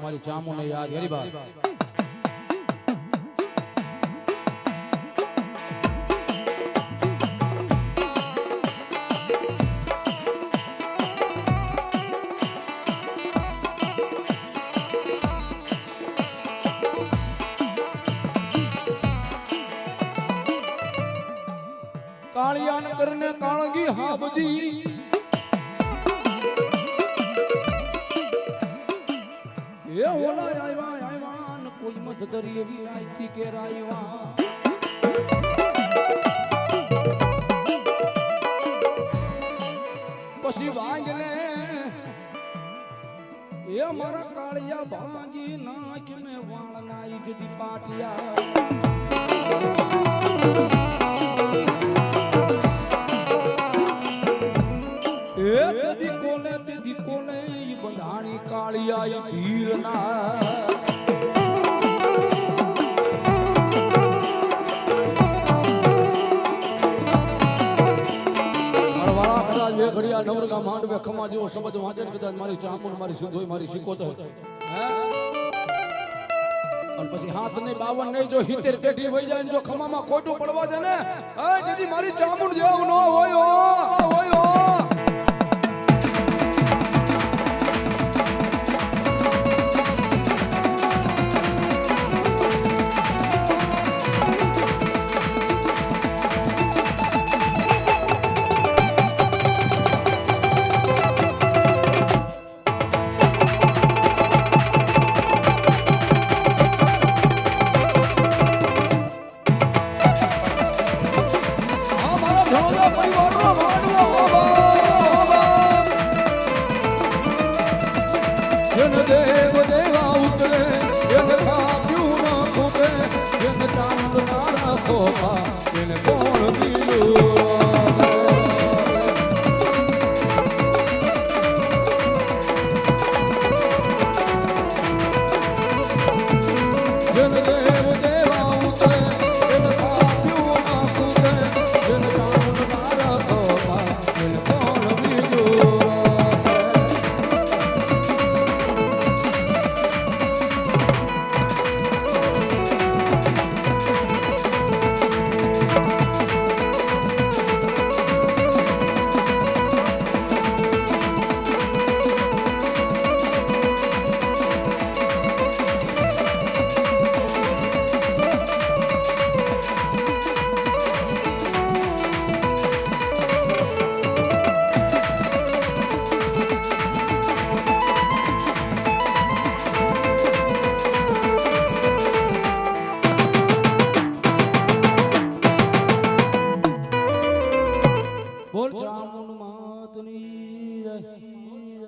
મારી ચામુને યાદ ગરીબા કાળિયાન કરને કાળગી હા બધી એ ઓલા આવ્યા ન કોઈ મત દરિયે વિનાયતી કે રાયવા પછી વાંગલે એ મારા કાળિયા ભાગી નાખને વાળ નાઈ જદી પાટિયા તે કોને ઈ બંધાણી કાળિયા વીરના મારવાળા કદાચ બે ઘડિયા નવરગા માંડવે ખમા જેવો શબ્દ વાંચે કદાચ મારી ચામુન મારી સિંધોઈ મારી સિકોતર અને પછી હાથ ને 52 નહીં જો 70 પેટી વઈ જાય ને જો ખમામાં ખોટું પડવા દે ને એ દીદી મારી ચામુન જેવું ન હોય દેવ દેવા ઉતરે એને કાપ્યું ના ખૂબે એને ચાંદ ના રાખો એને કોણ બીજું દેવ દેવા ઉતરે એને કાપ્યું ના ખૂબે એને ચાંદ ના રાખો એને કોણ બીજું બોલ ચામુંડ માતની જય।